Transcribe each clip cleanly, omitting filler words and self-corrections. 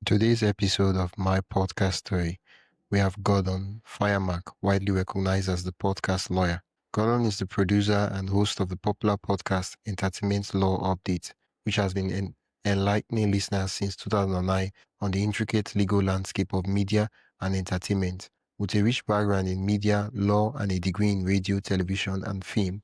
Today's episode of My Podcast Story, we have Gordon Firemark, widely recognized as the podcast lawyer. Gordon is the producer and host of the popular podcast Entertainment Law Update, which has been enlightening listeners since 2009 on the intricate legal landscape of media and entertainment. With a rich background in media, law, and a degree in radio, television, and film,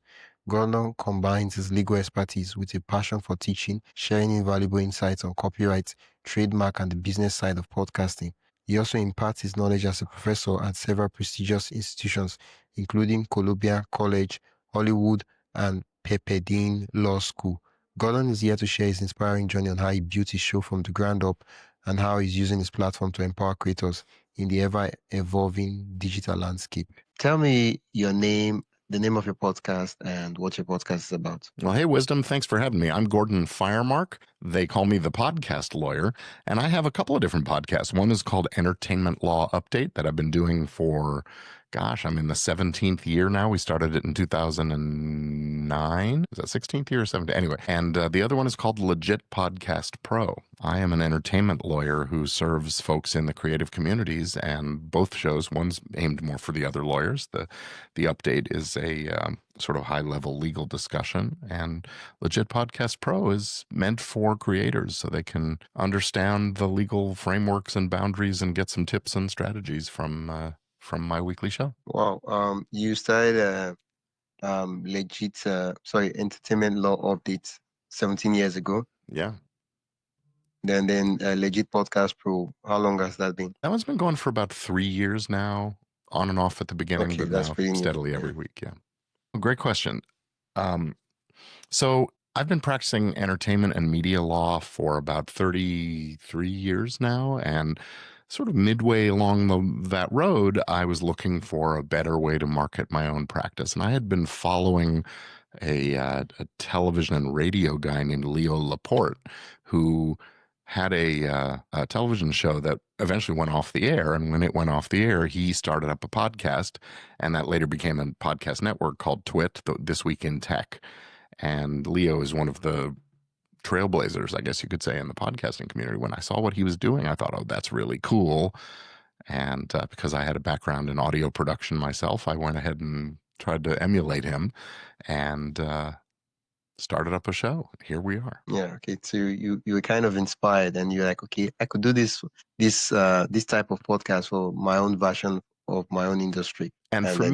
Gordon combines his legal expertise with a passion for teaching, sharing invaluable insights on copyright, trademark, and the business side of podcasting. He also imparts his knowledge as a professor at several prestigious institutions, including Columbia College, Hollywood, and Pepperdine Law School. Gordon is here to share his inspiring journey on how he built his show from the ground up and how he's using his platform to empower creators in the ever-evolving digital landscape. Tell me your name, the name of your podcast, and what your podcast is about. Well, hey, Wisdom, thanks for having me. I'm Gordon Firemark. They call me the podcast lawyer, and I have a couple of different podcasts. One is called Entertainment Law Update that I've been doing for, I'm in the 17th year now. We started it in 2009. Is that 16th year or 17th? Anyway, and the other one is called Legit Podcast Pro. I am an entertainment lawyer who serves folks in the creative communities, and both shows, one's aimed more for the other lawyers. The update is a sort of high-level legal discussion, and Legit Podcast Pro is meant for creators so they can understand the legal frameworks and boundaries and get some tips and strategies from my weekly show. Wow. You started Entertainment Law Update 17 years ago. Yeah. Then Legit Podcast Pro. How long has that been? That one's been going for about 3 years now, on and off at the beginning, Okay, but that's now pretty new. steadily every week. Yeah. Well, great question. So I've been practicing entertainment and media law for about 33 years now, and sort of midway along that road, I was looking for a better way to market my own practice. And I had been following a television and radio guy named Leo Laporte, who had a television show that eventually went off the air. And when it went off the air, he started up a podcast, and that later became a podcast network called Twit, This Week in Tech. And Leo is one of the trailblazers, I guess you could say, in the podcasting community. When I saw what he was doing, I thought, oh, that's really cool. And because I had a background in audio production myself, I went ahead and tried to emulate him and started up a show. Here we are. Yeah. Okay. So you were kind of inspired, and you're like, okay, I could do this type of podcast for my own version of my own industry. And for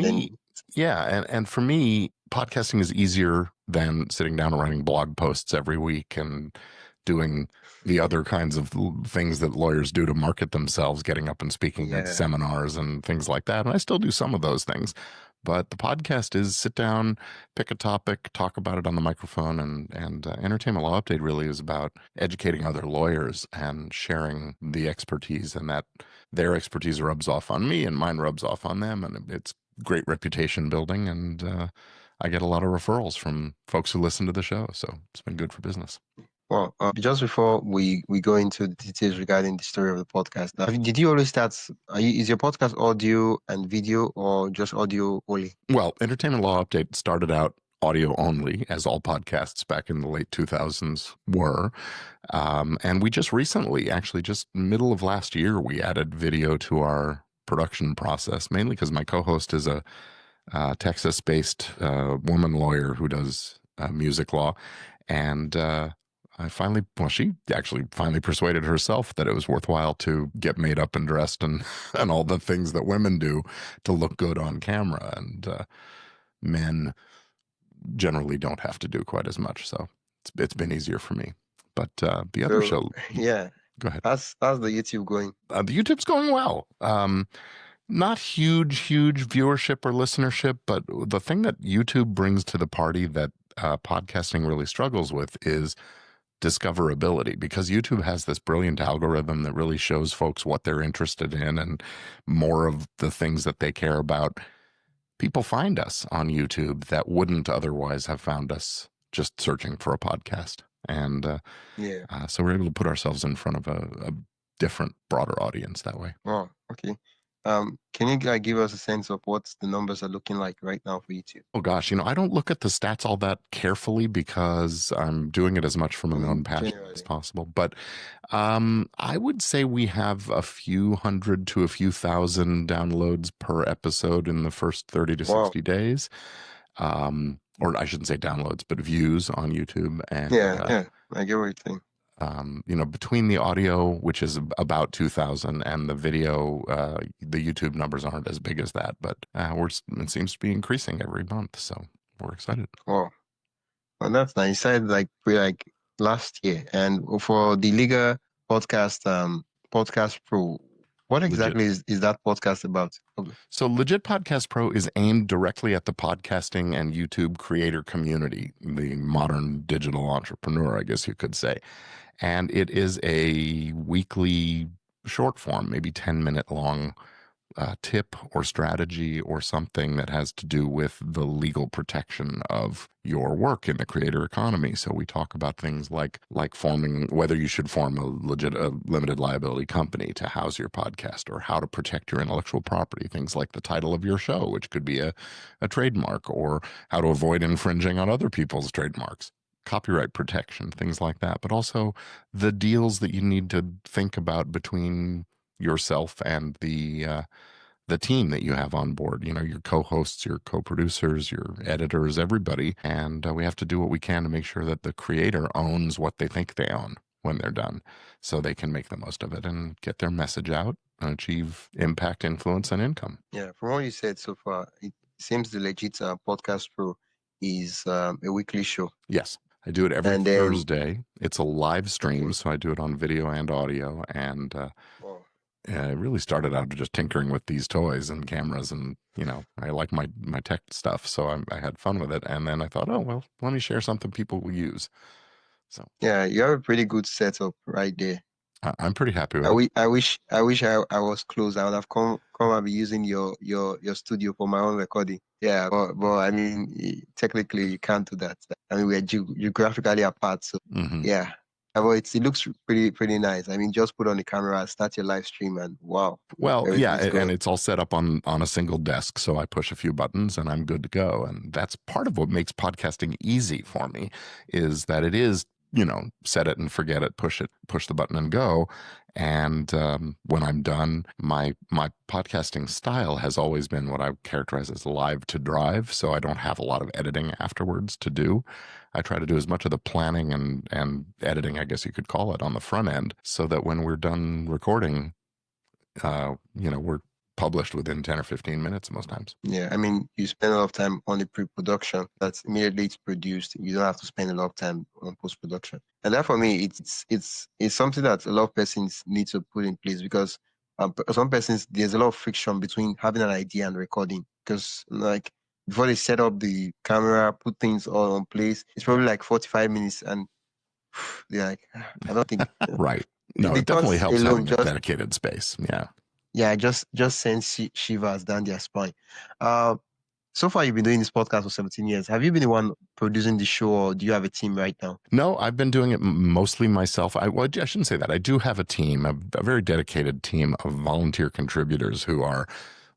me, podcasting is easier than sitting down and writing blog posts every week and doing the other kinds of things that lawyers do to market themselves, getting up and speaking at seminars and things like that. And I still do some of those things. But the podcast is sit down, pick a topic, talk about it on the microphone, and Entertainment Law Update really is about educating other lawyers and sharing the expertise, and that their expertise rubs off on me and mine rubs off on them, and it's great reputation building, and I get a lot of referrals from folks who listen to the show, so it's been good for business. Well, just before we go into the details regarding the story of the podcast, did you always start? Is your podcast audio and video, or just audio only? Well, Entertainment Law Update started out audio only, as all podcasts back in the late 2000s were. And we just recently, actually just middle of last year, we added video to our production process, mainly because my co-host is a Texas-based woman lawyer who does music law. And she actually finally persuaded herself that it was worthwhile to get made up and dressed and all the things that women do to look good on camera. And men generally don't have to do quite as much. So it's been easier for me. But the other show. Yeah. Go ahead. How's the YouTube going? The YouTube's going well. Not huge viewership or listenership, but the thing that YouTube brings to the party that podcasting really struggles with is discoverability, because YouTube has this brilliant algorithm that really shows folks what they're interested in and more of the things that they care about. People find us on YouTube that wouldn't otherwise have found us just searching for a podcast. And so we're able to put ourselves in front of a different, broader audience that way. Oh, okay. Can you like give us a sense of what the numbers are looking like right now for YouTube Oh gosh, I don't look at the stats all that carefully because I'm doing it as much from my own passion as generally? possible. But I would say we have a few hundred to a few thousand downloads per episode in the first 30 to Wow. 60 days. Or I shouldn't say downloads, but views on YouTube. And Yeah, I get what you're saying. between the audio, which is about 2,000, and the video, the YouTube numbers aren't as big as that, but it seems to be increasing every month. So we're excited. Wow. Well, that's nice. You said like last year, and for the legal podcast, podcast pro, what Legit. exactly is that podcast about? Okay. So Legit Podcast Pro is aimed directly at the podcasting and YouTube creator community, the modern digital entrepreneur, I guess you could say. And it is a weekly short form, maybe 10-minute long tip or strategy or something that has to do with the legal protection of your work in the creator economy. So we talk about things like forming, whether you should form a limited liability company to house your podcast, or how to protect your intellectual property, things like the title of your show, which could be a trademark, or how to avoid infringing on other people's trademarks, copyright protection, things like that. But also the deals that you need to think about between yourself and the team that you have on board, your co-hosts, your co-producers, your editors, everybody. And we have to do what we can to make sure that the creator owns what they think they own when they're done, so they can make the most of it and get their message out and achieve impact, influence, and income. Yeah, from what you said so far, it seems the legit podcast pro is a weekly show. Yes. I do it every And then Thursday. It's a live stream, okay. so I do it on video and audio. And Wow. I really started out just tinkering with these toys and cameras, and I like my tech stuff, so I had fun with it. And then I thought, oh well, let me share something people will use. So Yeah, you have a pretty good setup right there. I'm pretty happy with it. I wish I was close. I would have come and be using your studio for my own recording. Yeah, but I mean, technically you can't do that. I mean, we're geographically apart, so Hmm. yeah. But it looks pretty nice. I mean, just put on the camera, start your live stream, and wow, Well, yeah, everything's and going. it's all set up on a single desk, so I push a few buttons and I'm good to go. And that's part of what makes podcasting easy for me, is that it is, set it and forget it, push the button and go. And when I'm done, my podcasting style has always been what I characterize as live to drive. So I don't have a lot of editing afterwards to do. I try to do as much of the planning and editing, I guess you could call it, on the front end, so that when we're done recording, we're published within 10 or 15 minutes most times. Yeah, I mean, you spend a lot of time on the pre-production. That's immediately it's produced. You don't have to spend a lot of time on post-production. And that for me, it's something that a lot of persons need to put in place, because some persons, there's a lot of friction between having an idea and recording. Because like before they set up the camera, put things all in place, it's probably like 45 minutes, and they're like, I don't think Right. the, No, the it definitely thoughts helps alone having a just dedicated space. Yeah. yeah, just sends shivers down their spine. Uh, so far, you've been doing this podcast for 17 years. Have you been the one producing the show, or do you have a team right now? No, I've been doing it mostly myself. I shouldn't say that. I do have a team, a very dedicated team of volunteer contributors who are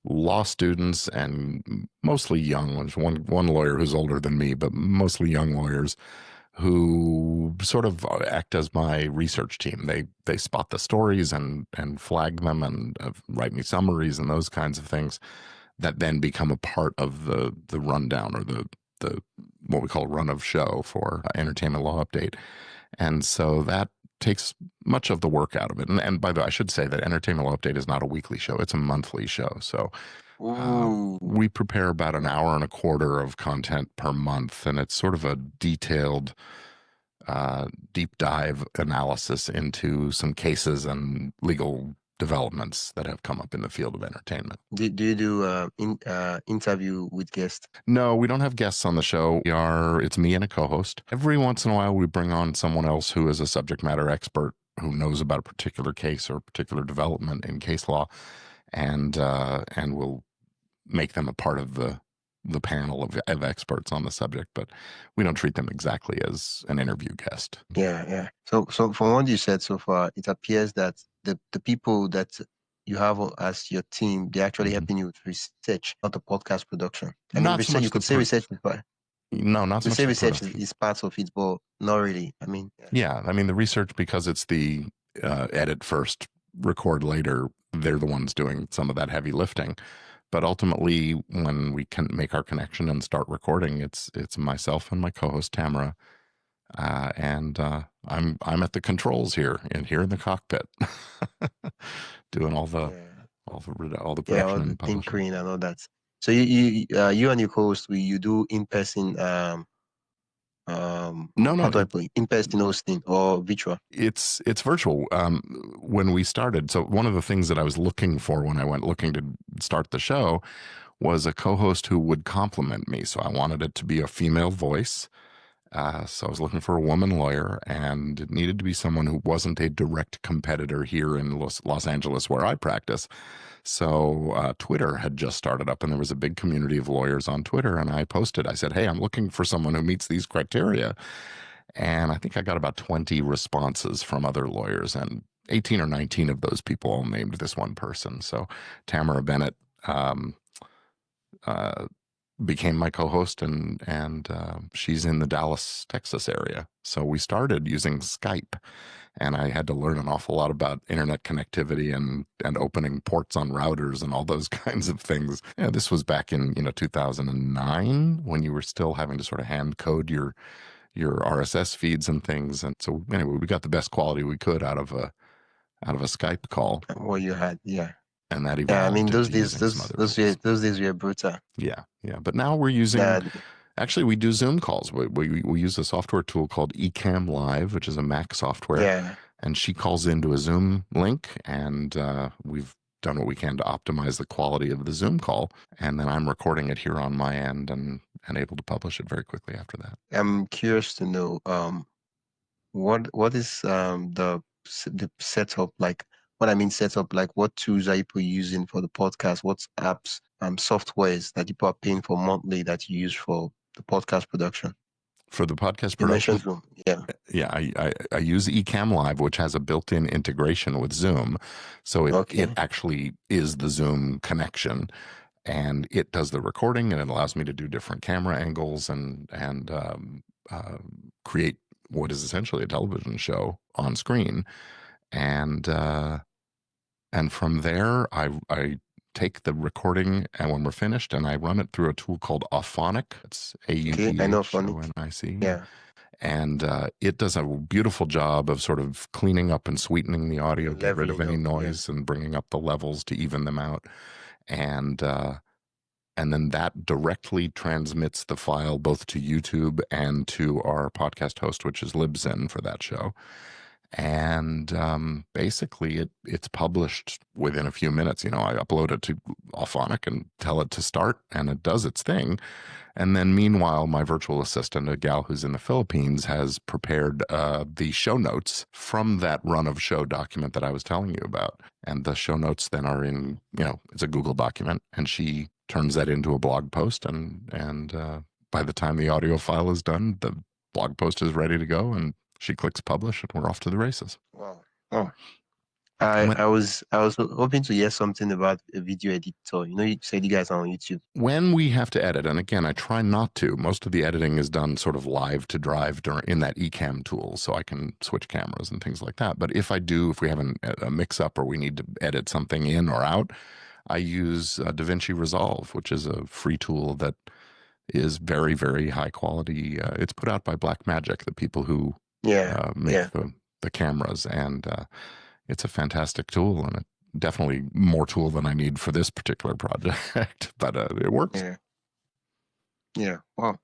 law students and mostly young ones. One lawyer who's older than me, but mostly young lawyers who sort of act as my research team. They spot the stories and flag them and write me summaries and those kinds of things that then become a part of the rundown, or the what we call run of show for Entertainment Law Update. And so that takes much of the work out of it. And by the way, I should say that Entertainment Law Update is not a weekly show; it's a monthly show. So Ooh, we prepare about an hour and a quarter of content per month, and it's sort of a detailed, deep dive analysis into some cases and legal developments that have come up in the field of entertainment. do you do interview with guests? No, we don't have guests on the show. It's me and a co-host. Every once in a while, we bring on someone else who is a subject matter expert who knows about a particular case or a particular development in case law, and we'll make them a part of the panel of experts on the subject, but we don't treat them exactly as an interview guest. Yeah. So from what you said so far, it appears that the people that you have as your team, they're actually Mhm. helping you with research, not the podcast production. I mean, Not so research, you much could say research is part, no, not so you could much say the research production. is part of it, but not really. I mean, yeah. Yeah, I mean the research, because it's the edit first, record later. They're the ones doing some of that heavy lifting. But ultimately, when we can make our connection and start recording, it's myself and my co-host Tamara, and I'm at the controls here in the cockpit, doing Yeah. all the Yeah, production all and the publishing. tinkering and all that. So you and your host, you do in-person No, how no, do I put it? In-person hosting or virtual? it's virtual. When we started, so one of the things that I was looking for when I went looking to start the show was a co-host who would complement me. So I wanted it to be a female voice. So I was looking for a woman lawyer, and it needed to be someone who wasn't a direct competitor here in Los Angeles, where I practice. So Twitter had just started up, and there was a big community of lawyers on Twitter. And I posted, I said, "Hey, I'm looking for someone who meets these criteria." And I think I got about 20 responses from other lawyers, and 18 or 19 of those people all named this one person. So Tamara Bennett um, uh, became my co-host, and she's in the Dallas, Texas area. So we started using Skype, and I had to learn an awful lot about internet connectivity and opening ports on routers and all those kinds of things. Yeah, this was back in 2009, when you were still having to sort of hand code your RSS feeds and things. And so anyway, we got the best quality we could out of a Skype call, What you had, yeah. and that Yeah, I evolved mean into using some other tools. those days were brutal. Yeah, yeah. But now we're using, That actually, we do Zoom calls. We use a software tool called Ecamm Live, which is a Mac software, yeah. and she calls into a Zoom link, and we've done what we can to optimize the quality of the Zoom call, and then I'm recording it here on my end and able to publish it very quickly after that. I'm curious to know what is the setup like? What I mean setup, like what tools are people using for the podcast? What apps, softwares that people are paying for monthly that you use for the podcast production? For the podcast You mentioned production, Zoom. Yeah. yeah, I use Ecamm Live, which has a built-in integration with Zoom, so it Okay. actually is the Zoom connection, and it does the recording, and it allows me to do different camera angles and create what is essentially a television show on screen, and from there I take the recording, and when we're finished, and I run it through a tool called Auphonic. It's Okay. I know Phonic. Auphonic, yeah. Yeah. And it does a beautiful job of sort of cleaning up and sweetening the audio, get rid of Leveling any up. Yeah. noise, and bringing up the levels to even them out. And and then that directly transmits the file both to YouTube and to our podcast host, which is Libsyn for that show. And basically, it's published within a few minutes. I upload it to Auphonic and tell it to start, and it does its thing. And then meanwhile, my virtual assistant, a gal who's in the Philippines, has prepared the show notes from that run of show document that I was telling you about. And the show notes then are in, it's a Google document, and she turns that into a blog post. And by the time the audio file is done, the blog post is ready to go, and she clicks publish, and we're off to the races. Wow. Oh. When I was hoping to hear something about a video editor. You said you guys are on YouTube. when we have to edit, and again, I try not to. Most of the editing is done sort of live to drive in that Ecamm tool, so I can switch cameras and things like that. But if we have a mix-up or we need to edit something in or out, I use DaVinci Resolve, which is a free tool that is very, very high quality. It's put out by Blackmagic, the people who Yeah. make Yeah. the cameras, and it's a fantastic tool, and definitely more tool than I need for this particular project, but it works. Yeah. Yeah. Wow.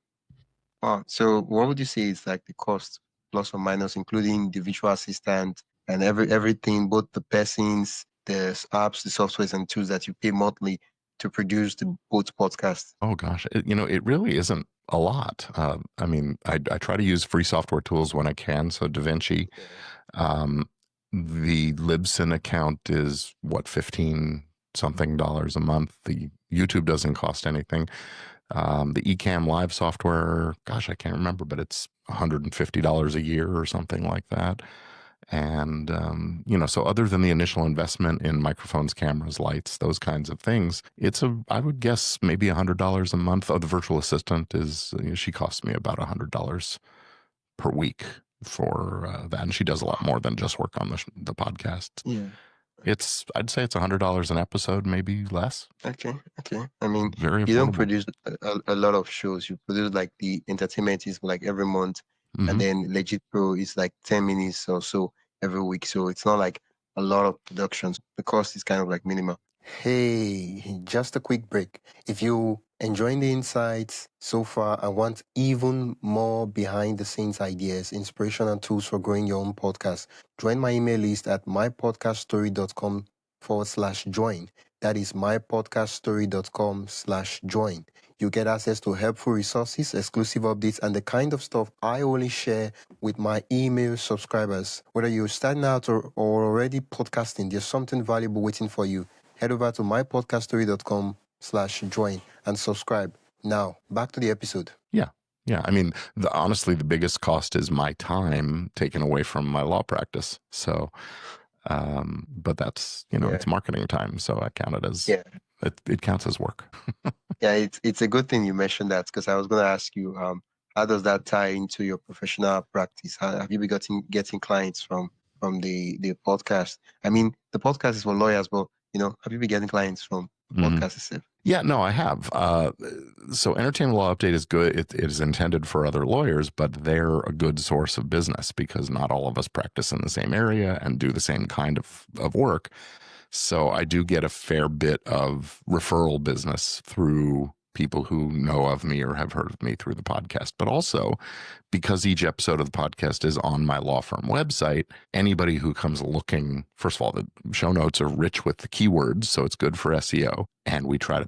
Wow. So what would you say is like the cost, plus or minus, including the virtual assistant and everything, both the persons, the apps, the softwares and tools that you pay monthly to produce the both podcasts? Oh gosh, it really isn't a lot. I mean, I try to use free software tools when I can. So DaVinci, Okay. um, the Libsyn account is what, 15 something dollars a month. The YouTube doesn't cost anything. The Ecamm Live software, gosh, I can't remember, but it's $150 a year or something like that. And, so other than the initial investment in microphones, cameras, lights, those kinds of things, I would guess maybe $100 a month. Oh, the virtual assistant she costs me about $100 per week for that. And she does a lot more than just work on the podcast. Yeah. I'd say it's $100 an episode, maybe less. Okay. I mean, Very you don't affordable. produce a lot of shows. You produce like the entertainment is like every month, and then Legit Pro is like 10 minutes or so every week. So it's not like a lot of productions. The cost is kind of like minimal. Hey, just a quick break. If you enjoying the insights so far and want even more behind the scenes ideas, inspiration, and tools for growing your own podcast, join my email list at mypodcaststory.com/join. That is mypodcaststory.com/join. You get access to helpful resources, exclusive updates, and the kind of stuff I only share with my email subscribers. Whether you're starting out or already podcasting, there's something valuable waiting for you. Head over to mypodcaststory.com/join and subscribe. Now, back to the episode. Yeah. I mean, honestly, the biggest cost is my time taken away from my law practice. So, but that's, it's marketing time. So I count it as, it counts as work. Yeah, it's a good thing you mentioned that, because I was going to ask you, how does that tie into your professional practice? Have you been getting clients from the podcast? I mean, the podcast is for lawyers, but have you been getting clients from the podcast itself? Yeah, no, I have. So Entertainment Law Update is good. It is intended for other lawyers, but they're a good source of business because not all of us practice in the same area and do the same kind of work. So I do get a fair bit of referral business through people who know of me or have heard of me through the podcast. But also, because each episode of the podcast is on my law firm website, anybody who comes looking, first of all, the show notes are rich with the keywords, so it's good for SEO. And we try to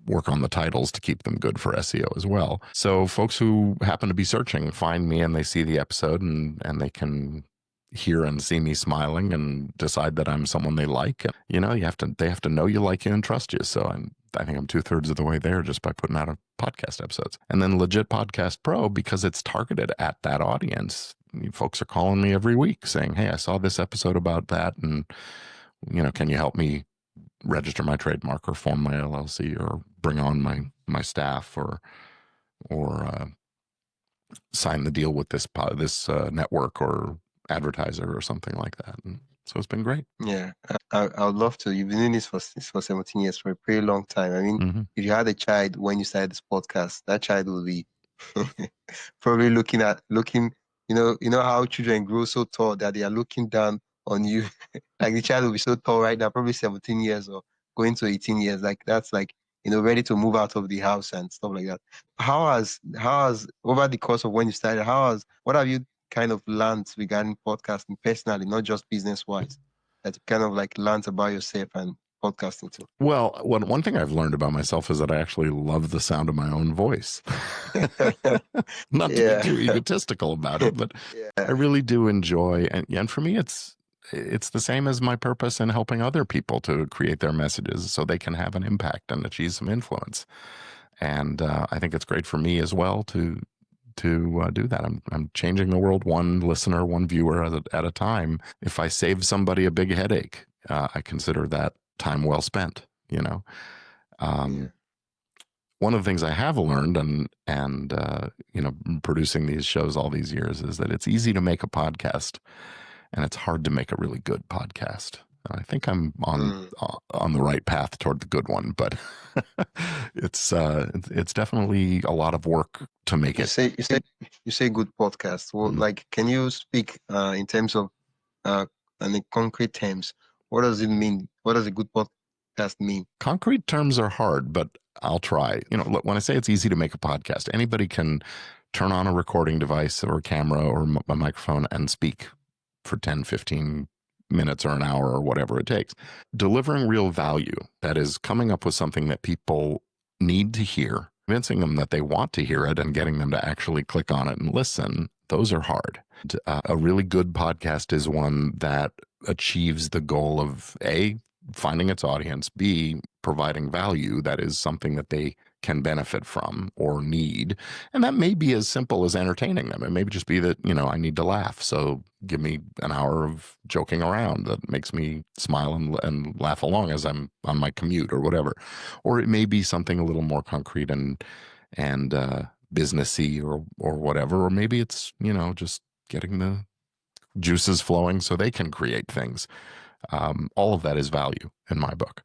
work on the titles to keep them good for SEO as well. So folks who happen to be searching find me and they see the episode and they can hear and see me smiling and decide that I'm someone they like. And, they have to know you, like you, and trust you. So I think I'm 2/3 of the way there just by putting out a podcast episodes. And then Legit Podcast Pro, because it's targeted at that audience. Folks are calling me every week saying, hey, I saw this episode about that. And, can you help me register my trademark or form my LLC or bring on my staff or sign the deal with this network or advertiser or something like that. And so it's been great. Yeah, I would love to. You've been doing this for 17 years, for a pretty long time. I mean, if you had a child when you started this podcast, that child will be probably looking, how children grow so tall that they are looking down on you. Like the child will be so tall right now, probably 17 years or going to 18 years. Like that's like, ready to move out of the house and stuff like that. How has over the course of when you started, what have you kind of learned regarding podcasting personally, not just business wise, that you kind of like learned about yourself and podcasting too? Well, one thing I've learned about myself is that I actually love the sound of my own voice. Not to be too egotistical about it, but I really do enjoy. And for me, it's the same as my purpose in helping other people to create their messages so they can have an impact and achieve some influence. And I think it's great for me as well to do that. I'm changing the world one listener, one viewer at a time. If I save somebody a big headache, I consider that time well spent. One of the things I have learned and producing these shows all these years is that it's easy to make a podcast and it's hard to make a really good podcast. I think I'm on the right path toward the good one, but it's definitely a lot of work to make it. You say good podcast. Well, like, can you speak in terms of in concrete terms? What does it mean? What does a good podcast mean? Concrete terms are hard, but I'll try. When I say it's easy to make a podcast, anybody can turn on a recording device or a camera or a microphone and speak for 10, 15 minutes or an hour or whatever it takes. Delivering real value, that is coming up with something that people need to hear, convincing them that they want to hear it and getting them to actually click on it and listen, those are hard. A really good podcast is one that achieves the goal of A, finding its audience, B, providing value that is something that they can benefit from or need. And that may be as simple as entertaining them. It may just be that, I need to laugh. So give me an hour of joking around that makes me smile and laugh along as I'm on my commute or whatever. Or it may be something a little more concrete and businessy or whatever. Or maybe it's, just getting the juices flowing so they can create things. All of that is value in my book.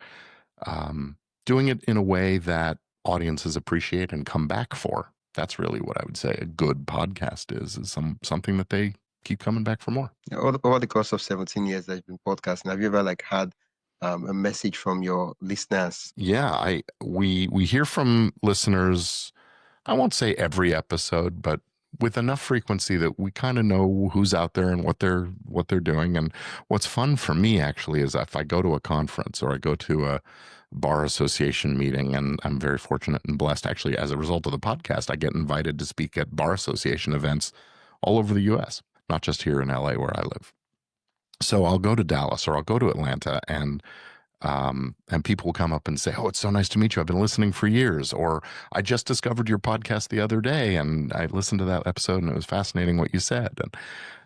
Doing it in a way that audiences appreciate and come back for. That's really what I would say a good podcast is something that they keep coming back for more. Over the course of 17 years that you've been podcasting, have you ever had a message from your listeners? Yeah, we hear from listeners, I won't say every episode, but with enough frequency that we kind of know who's out there and what they're doing. And what's fun for me actually is if I go to a conference or I go to a bar association meeting, and I'm very fortunate and blessed actually as a result of the podcast, I get invited to speak at bar association events all over the US, not just here in LA where I live. So I'll go to Dallas or I'll go to Atlanta and people will come up and say, "Oh, it's so nice to meet you. I've been listening for years." Or "I just discovered your podcast the other day and I listened to that episode and it was fascinating what you said." And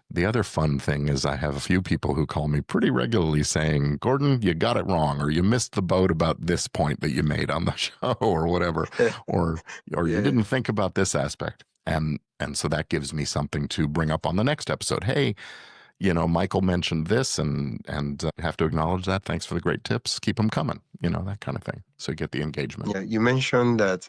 the other fun thing is I have a few people who call me pretty regularly saying, "Gordon, you got it wrong," or "You missed the boat about this point that you made on the show," or whatever, or "You didn't think about this aspect." And so that gives me something to bring up on the next episode. Hey, Michael mentioned this and have to acknowledge that. Thanks for the great tips. Keep them coming, that kind of thing. So you get the engagement. Yeah, you mentioned that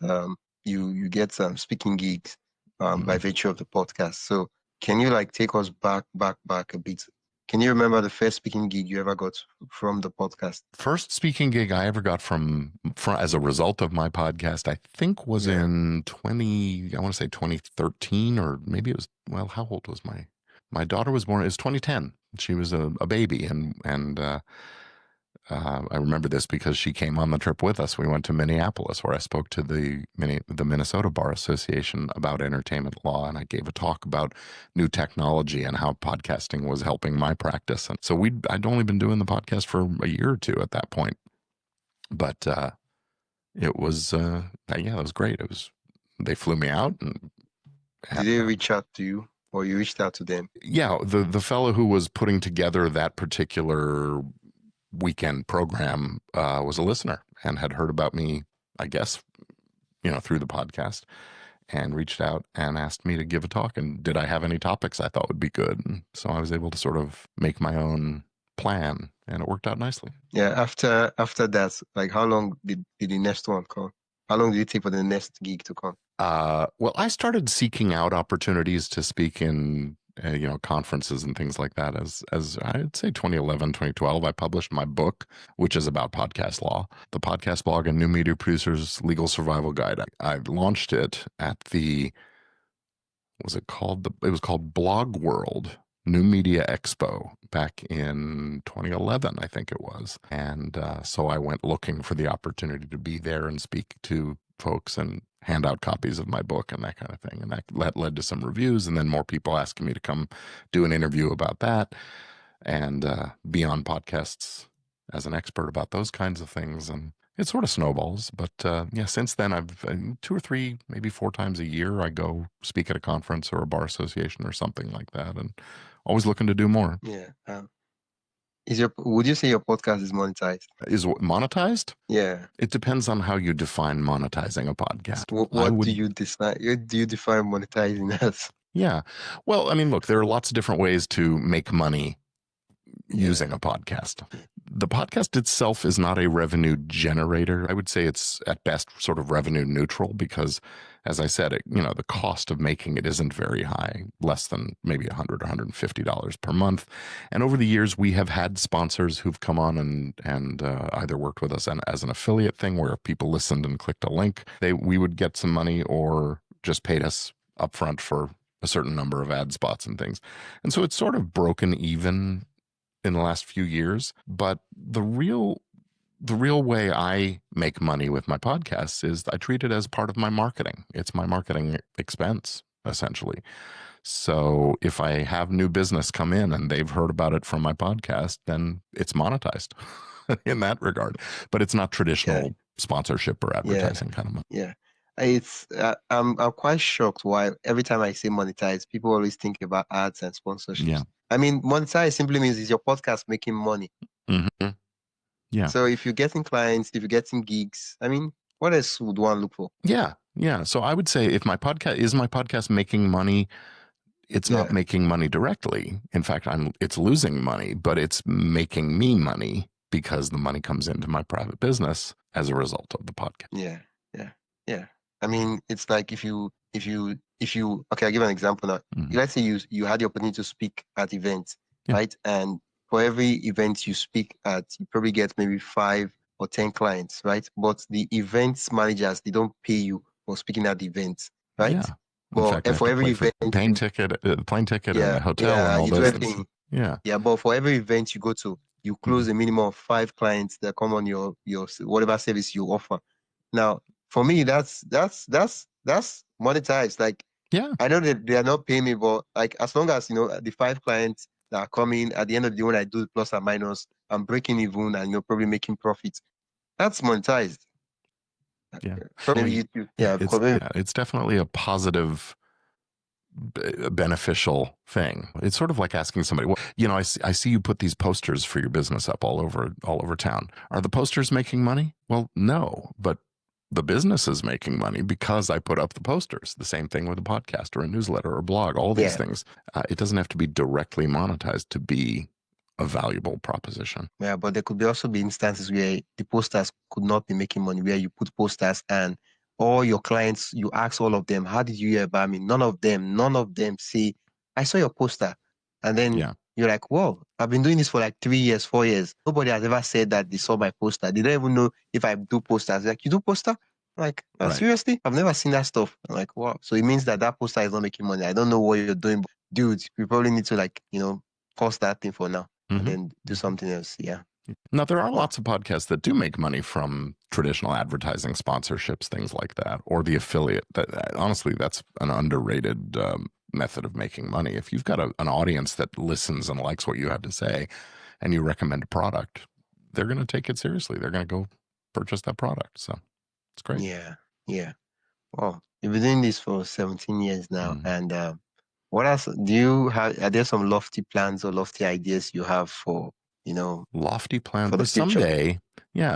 you get some speaking gigs by virtue of the podcast. So can you take us back a bit? Can you remember the first speaking gig you ever got from the podcast? First speaking gig I ever got from as a result of my podcast, I think was in 2013, or maybe it was, how old was my daughter was born, it was 2010. She was a baby. And I remember this because she came on the trip with us. We went to Minneapolis where I spoke to the Minnesota Bar Association about entertainment law. And I gave a talk about new technology and how podcasting was helping my practice. And so I'd only been doing the podcast for a year or two at that point. But it was, it was great. They flew me out. And did they reach out to you? Or you reached out to them? Yeah, the fellow who was putting together that particular weekend program was a listener and had heard about me, I guess, through the podcast, and reached out and asked me to give a talk. And did I have any topics I thought would be good? And so I was able to sort of make my own plan, and it worked out nicely. Yeah. After that, how long did the next one come? How long did it take for the next gig to come? Well, I started seeking out opportunities to speak in, conferences and things like that. As I'd say 2011, 2012, I published my book, which is about podcast law, the podcast blog and new media producers legal survival guide. I launched it at it was called Blog World New Media Expo back in 2011, I think it was. And so I went looking for the opportunity to be there and speak to folks and hand out copies of my book and that kind of thing. And that led to some reviews, and then more people asking me to come do an interview about that and be on podcasts as an expert about those kinds of things. And it sort of snowballs. But since then, I've 2 or 3, maybe 4 times a year, I go speak at a conference or a bar association or something like that, and always looking to do more. Yeah. Would you say your podcast is monetized? Is monetized? Yeah. It depends on how you define monetizing a podcast. What do you decide? Do you define monetizing as? Yeah. Well, I mean, look, there are lots of different ways to make money using a podcast. The podcast itself is not a revenue generator. I would say it's at best sort of revenue neutral because, as I said, the cost of making it isn't very high, less than maybe $100 or $150 per month. And over the years, we have had sponsors who've come on and either worked with us as an affiliate thing where people listened and clicked a link, we would get some money, or just paid us upfront for a certain number of ad spots and things. And so it's sort of broken even in the last few years. But the real way I make money with my podcasts is I treat it as part of my marketing. It's my marketing expense, essentially. So if I have new business come in and they've heard about it from my podcast, then it's monetized in that regard. But it's not traditional sponsorship or advertising kind of money. Yeah. I'm quite shocked why every time I say monetize, people always think about ads and sponsorships. Yeah. I mean, monetize simply means is your podcast making money. Hmm. Yeah. So if you're getting clients, if you're getting gigs, I mean, what else would one look for? Yeah. Yeah. So I would say if my podcast making money, it's not Yeah. making money directly. In fact, it's losing money, but it's making me money because the money comes into my private business as a result of the podcast. Yeah. Yeah. Yeah. I mean, it's like okay, I'll give an example now. Mhm. Let's say you had the opportunity to speak at events, Yeah. right? And for every event you speak at, you probably get maybe 5 or 10 clients, right? But the events managers, they don't pay you for speaking at the events, right? Yeah. In But fact, I have for to every pay for event plane ticket, and a hotel and yeah, all you do those things. everything. Yeah. Yeah, but for every event you go to, you close Mhm. a minimum of 5 clients that come on your whatever service you offer. Now, for me, that's monetized. Like, Yeah. I know that they are not paying me, but like as long as the 5 clients that are coming at the end of the day when I do the plus and minus, I'm breaking even and you're probably making profit. That's monetized. Yeah. Probably Well, YouTube. yeah, Yeah, probably, it's definitely a positive beneficial thing. It's sort of like asking somebody, well, I see you put these posters for your business up all over town. Are the posters making money? Well, no, but the business is making money because I put up the posters. The same thing with a podcast or a newsletter or a blog, all these yeah. things. It doesn't have to be directly monetized to be a valuable proposition. Yeah, but there could also be instances where the posters could not be making money, where you put posters and all your clients, you ask all of them, how did you hear about me? None of them say, I saw your poster. And then Yeah, you're like, whoa, I've been doing this for like 3 years, 4 years. Nobody has ever said that they saw my poster. They don't even know if I do posters. Like, you do poster? I'm like, oh, right. seriously? I've never seen that stuff. I'm like, wow. So it means that that poster is not making money. I don't know what you're doing, but dude, we probably need to pause that thing for now and Mm-hmm. then do something else. Yeah. Now, there are Wow. lots of podcasts that do make money from traditional advertising, sponsorships, things like that, or the affiliate. Honestly, that's an underrated method of making money. If you've got an audience that listens and likes what you have to say, and you recommend a product, they're going to take it seriously. They're going to go purchase that product. So it's great. Yeah. Yeah. Well, you've been doing this for 17 years now. Mhm. And what else do you have? Are there some lofty plans or lofty ideas you have for, Lofty plans. for the future?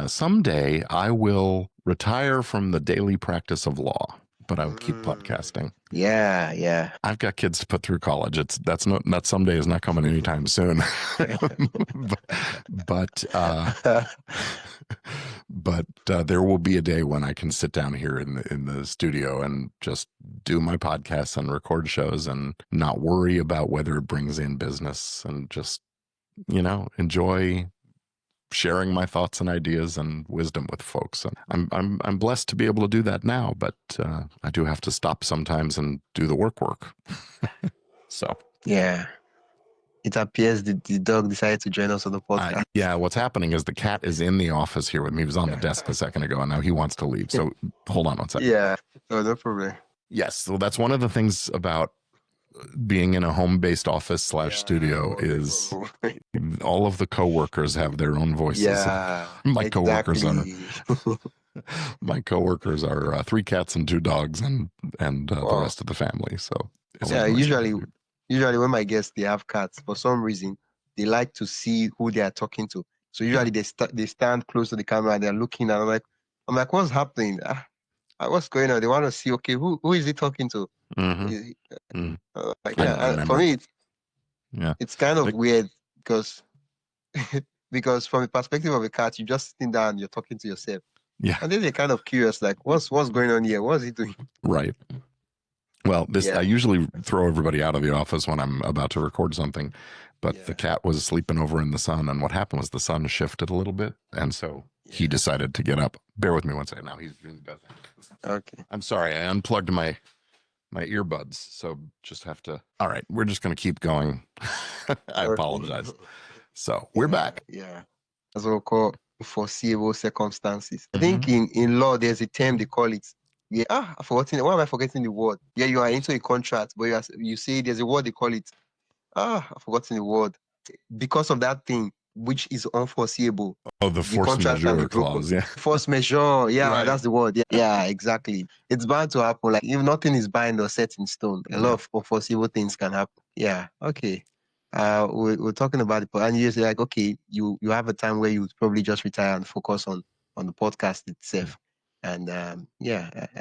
Someday I will retire from the daily practice of law, but I'll keep podcasting. Yeah. Yeah. I've got kids to put through college. That someday is not coming anytime soon. but there will be a day when I can sit down here in the studio and just do my podcasts and record shows and not worry about whether it brings in business and just enjoy sharing my thoughts and ideas and wisdom with folks. And I'm blessed to be able to do that now, but I do have to stop sometimes and do the work. So Yeah. It appears the dog decided to join us on the podcast. yeah, what's happening is the cat is in the office here with me. He was on the desk a second ago, and now he wants to leave. So hold on one second. Yeah. Oh, no problem. Yes, so that's one of the things about being in a home-based office / studio is all of the coworkers have their own voices. Yeah. My exactly. coworkers are 3 cats and 2 dogs and the Wow. rest of the family. So Yeah, usually when my guests they have cats, for some reason they like to see who they are talking to. So usually they stand close to the camera and they're looking and I'm like, what's happening? What's going on? They want to see, okay, who is he talking to? Mhm. Is he- Mhm. I yeah, for remember. me Yeah. it's kind of weird because because from the perspective of a cat, you're just sitting down, you're talking to yourself. Yeah. And then they're kind of curious, like, what's going on here? What's he doing? Right. Well, Yeah. I usually throw everybody out of the office when I'm about to record something, but the cat was sleeping over in the sun, and what happened was the sun shifted a little bit, and so he decided to get up. Bear with me one second. Now he's really bad. Okay. I'm sorry, I unplugged my earbuds, so just have to. All right, we're just going to keep going. I apologize. So we're back. Yeah. That's what we call foreseeable circumstances. I think in law there's a term they call it. Yeah, I've forgotten. Why am I forgetting the word? Yeah, you are into a contract, but you say there's a word they call it. I've forgotten the word. Because of that thing, which is unforeseeable. Oh, the force contract can be majeure broken. clause. Yeah. Force majeure. Yeah, Right. that's the word. Yeah, exactly. It's bound to happen. Like, if nothing is bind or set in stone, a lot of unforeseeable things can happen. Yeah. Okay. We're talking about it, and you're like, okay, you have a time where you would probably just retire and focus on the podcast itself. And I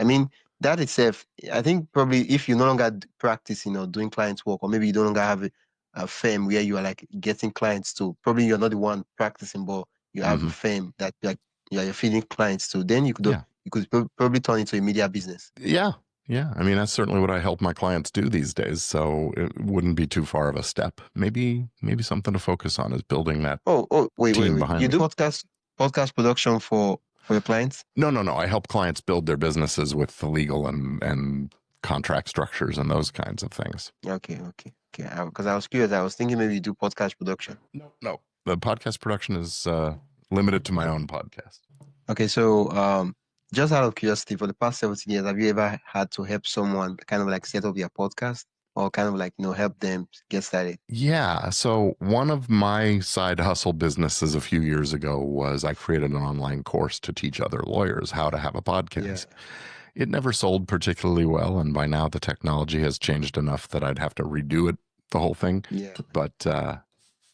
mean, that itself, I think probably if you no longer practice, doing client work, or maybe you no longer have a firm where you are like getting clients to, probably you're not the one practicing, but you have a firm that you're feeding clients to, then you could probably turn into a media business. Yeah. Yeah. I mean, that's certainly what I help my clients do these days. So it wouldn't be too far of a step. Maybe something to focus on is building that. Wait. behind You me. do podcast production for your clients? No. I help clients build their businesses with the legal and contract structures and those kinds of things. Okay. Because I was curious. I was thinking maybe you do podcast production. No. The podcast production is limited to my own podcast. Okay, so just out of curiosity, for the past 17 years, have you ever had to help someone kind of like set up their podcast, or kind of like help them get started? Yeah. So one of my side hustle businesses a few years ago was I created an online course to teach other lawyers how to have a podcast. It never sold particularly well, and by now the technology has changed enough that I'd have to redo it, the whole thing. Yeah. But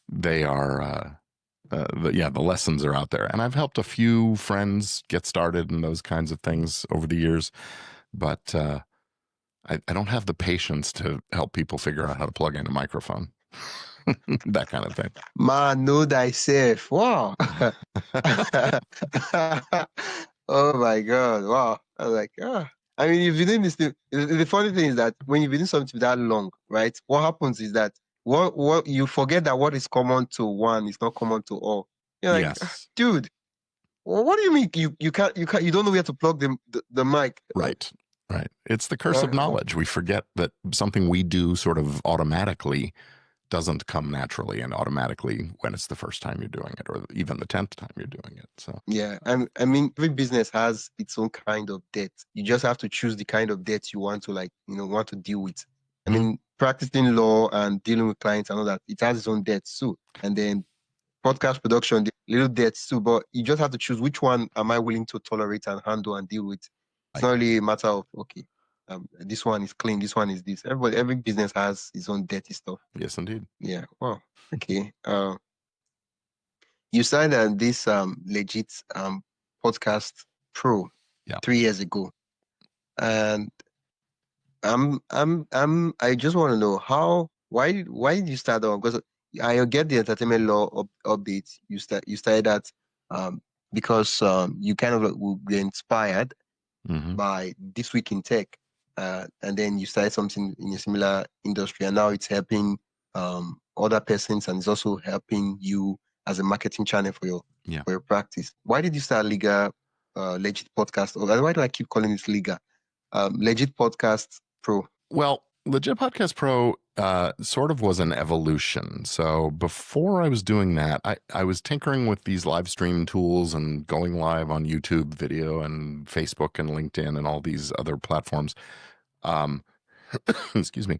they are, the lessons are out there, and I've helped a few friends get started in those kinds of things over the years. But I don't have the patience to help people figure out how to plug in a microphone, that kind of thing. Man, know thyself. Wow. Oh my God. Wow. I was like, I mean, you've been doing this thing. The funny thing is that when you've been doing something that long, right? What happens is that what you forget that what is common to one is not common to all. You're like, Yes. dude, what do you mean you don't know where to plug the mic? Right. It's the curse of knowledge. We forget that something we do sort of automatically doesn't come naturally and automatically when it's the first time you're doing it, or even the 10th time you're doing it. So yeah, I mean, every business has its own kind of debt. You just have to choose the kind of debt you want to want to deal with. I mean, practicing law and dealing with clients and all that, it has its own debts too. And then podcast production, the little debts too. But you just have to choose which one am I willing to tolerate and handle and deal with. It's not really a matter of, okay, this one is clean, this one is this. Every business has its own dirty stuff. Yes, indeed. Yeah. Wow. Okay. You started this legit podcast pro 3 years ago, and I just want to know why did you start on? Because I get the entertainment law updates. You started that because you kind of were inspired by This Week in Tech, and then you started something in a similar industry, and now it's helping other persons, and it's also helping you as a marketing channel for your practice. Why did you start Legit Podcast? Or why do I keep calling it Liga? Legit Podcast Pro. Well, Legit Podcast Pro sort of was an evolution. So before I was doing that, I was tinkering with these live stream tools and going live on YouTube video and Facebook and LinkedIn and all these other platforms. Excuse me.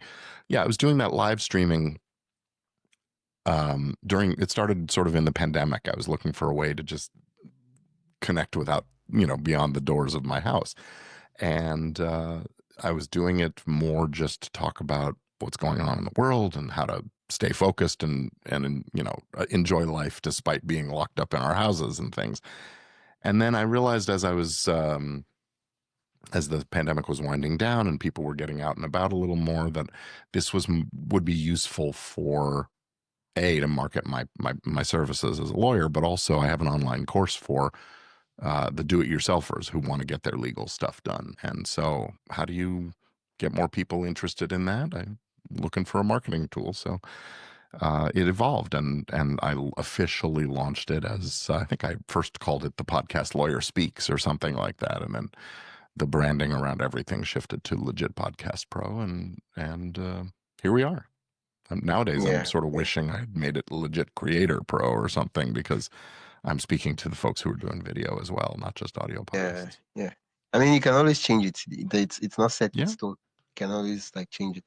Yeah, I was doing that live streaming it started sort of in the pandemic. I was looking for a way to just connect without, beyond the doors of my house. And I was doing it more just to talk about what's going on in the world and how to stay focused and enjoy life despite being locked up in our houses and things. And then I realized as I was as the pandemic was winding down and people were getting out and about a little more, that this would be useful for to market my services as a lawyer, but also I have an online course for the do-it-yourselfers who want to get their legal stuff done. And so how do you get more people interested in that? I'm looking for a marketing tool. So it evolved, and I officially launched it as, I think I first called it the Podcast Lawyer Speaks or something like that. And then the branding around everything shifted to Legit Podcast Pro, and here we are. Nowadays, I'm sort of wishing I had made it Legit Creator Pro or something, because I'm speaking to the folks who are doing video as well, not just audio podcasts. Yeah. I mean, you can always change it. It's not set in stone. You can always change it.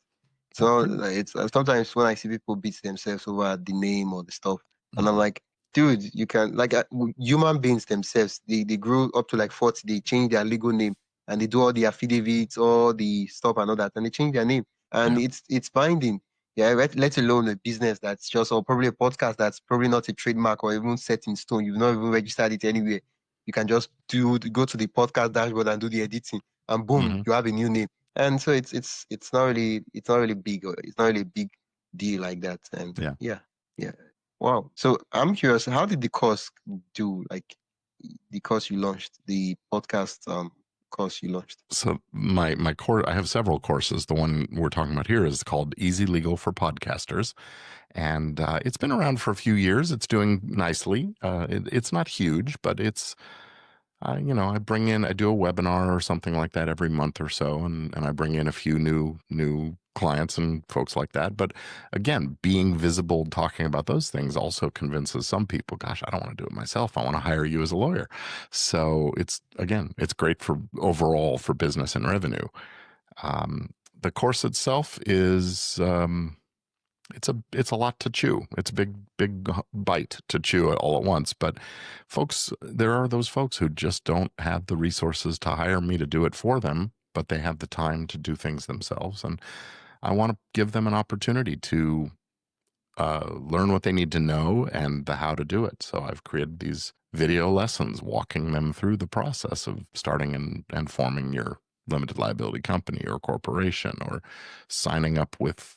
So it's sometimes when I see people beat themselves over the name or the stuff, and I'm like, dude, you can like human beings themselves. They grew up to like 40. They change their legal name and they do all the affidavits, all the stuff and all that, and they change their name, and Yeah. it's binding. Yeah, let alone a business that's just, or probably a podcast that's probably not a trademark or even set in stone. You've not even registered it anywhere. You can just go to the podcast dashboard and do the editing, and boom, Hmm. you have a new name. And so it's not really big, or it's not really a big deal like that. And Yeah. yeah, yeah. Wow. So I'm curious, how did the course do? Like the course you launched, the podcast course you launched? So my course, I have several courses. The one we're talking about here is called Easy Legal for Podcasters, and it's been around for a few years. It's doing nicely. It's not huge, but it's I bring in, I do a webinar or something like that every month or so, and I bring in a few new clients and folks like that. But again, being visible, talking about those things also convinces some people, gosh, I don't want to do it myself. I want to hire you as a lawyer. So it's great for overall for business and revenue. The course itself is it's a lot to chew. It's a big bite to chew all at once. But there are those folks who just don't have the resources to hire me to do it for them, but they have the time to do things themselves, and I want to give them an opportunity to learn what they need to know and the how to do it. So I've created these video lessons walking them through the process of starting and forming your limited liability company or corporation, or signing up with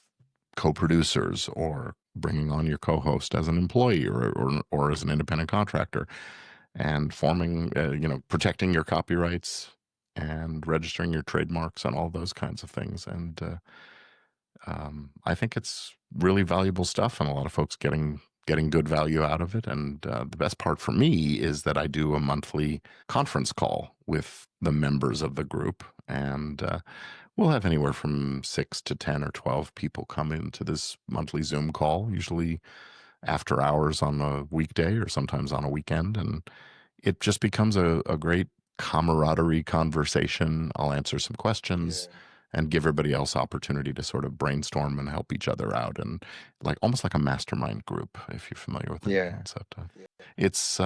co-producers, or bringing on your co-host as an employee, or as an independent contractor, and forming, protecting your copyrights and registering your trademarks and all those kinds of things. And I think it's really valuable stuff, and a lot of folks getting good value out of it. And the best part for me is that I do a monthly conference call with the members of the group, and we'll have anywhere from 6 to 10 or 12 people come into this monthly Zoom call, usually after hours on a weekday or sometimes on a weekend. And it just becomes a great camaraderie conversation. I'll answer some questions Yeah. and give everybody else opportunity to sort of brainstorm and help each other out, and like almost like a mastermind group, if you're familiar with that Yeah. concept. It's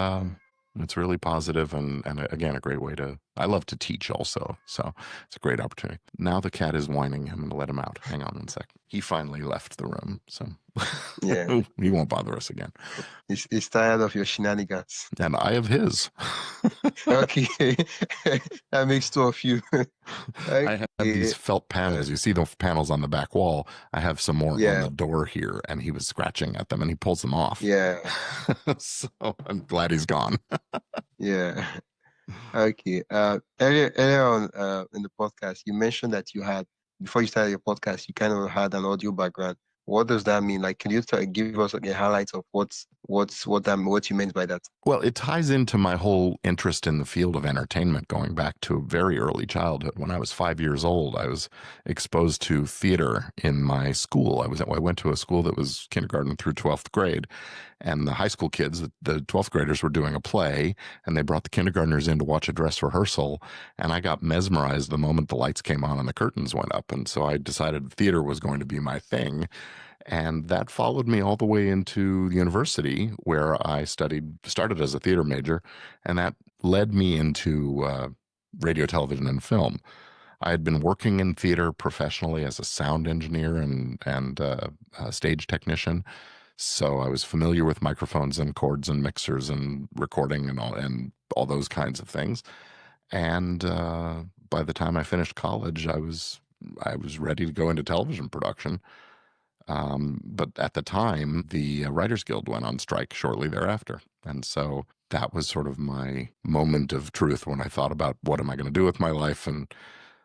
it's really positive, and again, a great way to. I love to teach also, so it's a great opportunity. Now the cat is whining. I'm going to let him out. Hang on 1 sec. He finally left the room, so Yeah. he won't bother us again. He's tired of your shenanigans. And I have his. Okay. That makes two of you. I have these Okay. felt panels. You see the panels on the back wall. I have some more on Yeah. the door here, and he was scratching at them, and he pulls them off. Yeah. So I'm glad he's gone. Yeah. Okay. Earlier on in the podcast, you mentioned that you had, before you started your podcast, you kind of had an audio background. What does that mean? Like, can you give us like a highlight of what you meant by that? Well, it ties into my whole interest in the field of entertainment going back to a very early childhood. When I was 5 years old, I was exposed to theater in my school. I went to a school that was kindergarten through 12th grade, and the high school kids, the 12th graders, were doing a play, and they brought the kindergartners in to watch a dress rehearsal, and I got mesmerized the moment the lights came on and the curtains went up, and so I decided theater was going to be my thing. And that followed me all the way into university, where I started as a theater major, and that led me into radio, television, and film. I had been working in theater professionally as a sound engineer and a stage technician, so I was familiar with microphones and cords and mixers and recording and all those kinds of things. And by the time I finished college, I was ready to go into television production. But at the time, the Writers Guild went on strike shortly thereafter. And so that was sort of my moment of truth when I thought about what am I going to do with my life. And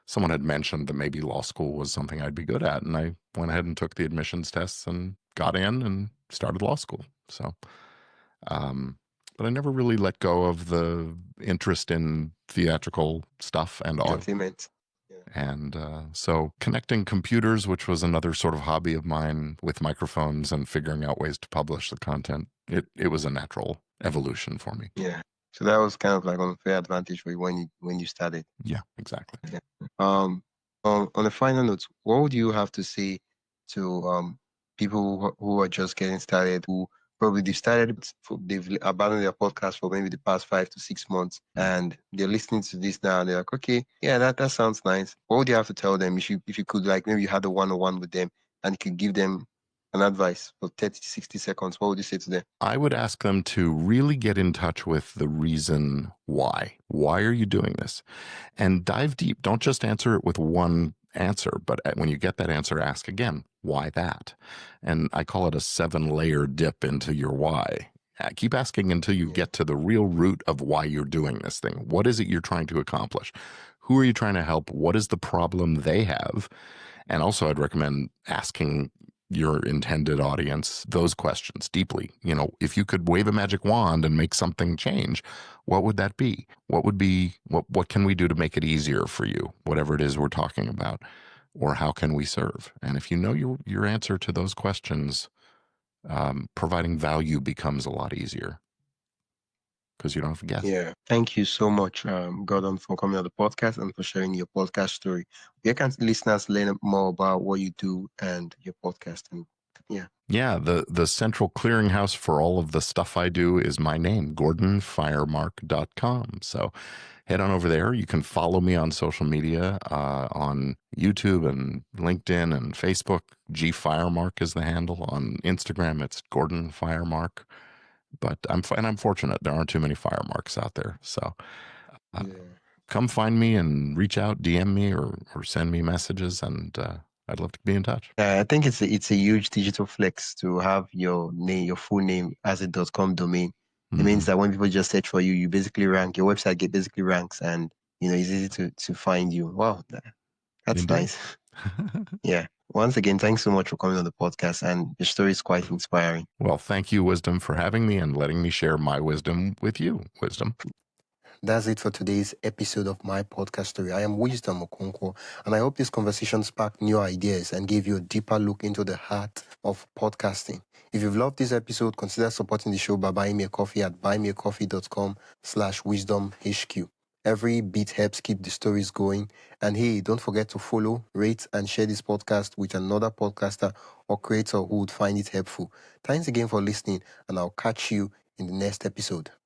someone had mentioned that maybe law school was something I'd be good at. And I went ahead and took the admissions tests and got in and started law school. So, um, but I never really let go of the interest in theatrical stuff and Entertainment. Yeah. and so connecting computers, which was another sort of hobby of mine, with microphones and figuring out ways to publish the content, it was a natural evolution for me. Yeah. So that was kind of like unfair advantage for you when you started. Yeah, exactly. Yeah. On a final note, what would you have to say to people who are just getting started, who probably they've abandoned their podcast for maybe the past 5 to 6 months, and they're listening to this now, and they're like, okay, yeah, that sounds nice. What would you have to tell them if you could, like, maybe you had a one-on-one with them and you could give them an advice for 30 to 60 seconds? What would you say to them? I would ask them to really get in touch with the reason why. Why are you doing this? And dive deep. Don't just answer it with one answer, but when you get that answer, ask again, why that? And I call it a 7-layer dip into your why. Keep asking until you Yeah. get to the real root of why you're doing this thing. What is it you're trying to accomplish? Who are you trying to help? What is the problem they have? And also, I'd recommend asking your intended audience those questions deeply. You know, if you could wave a magic wand and make something change, what would that be? What can we do to make it easier for you? Whatever it is we're talking about, or how can we serve? And if you know your answer to those questions, providing value becomes a lot easier because you don't have to guess. Yeah. Thank you so much, Gordon, for coming on the podcast and for sharing your podcast story. Where can listeners learn more about what you do and your podcast? And yeah. Yeah, the central clearinghouse for all of the stuff I do is my name, gordonfiremark.com. So head on over there. You can follow me on social media, on YouTube and LinkedIn and Facebook. G Firemark is the handle. On Instagram, it's Gordon Firemark. But I'm fortunate. There aren't too many firemarks out there. So Yeah. come find me and reach out, DM me or send me messages, and I'd love to be in touch. I think it's a huge digital flex to have your name, your full name as a .com domain. It means that when people just search for you, you basically rank, your website basically ranks, and it's easy to find you. Wow, that's Indeed. nice. Yeah. Once again, thanks so much for coming on the podcast, and your story is quite inspiring. Well, thank you, Wisdom, for having me and letting me share my wisdom with you, Wisdom. That's it for today's episode of my podcast story. I am Wisdom Okonkwo, and I hope this conversation sparked new ideas and gave you a deeper look into the heart of podcasting. If you've loved this episode, consider supporting the show by buying me a coffee at buymeacoffee.com/wisdomhq. Every bit helps keep the stories going. And hey, don't forget to follow, rate, and share this podcast with another podcaster or creator who would find it helpful. Thanks again for listening, and I'll catch you in the next episode.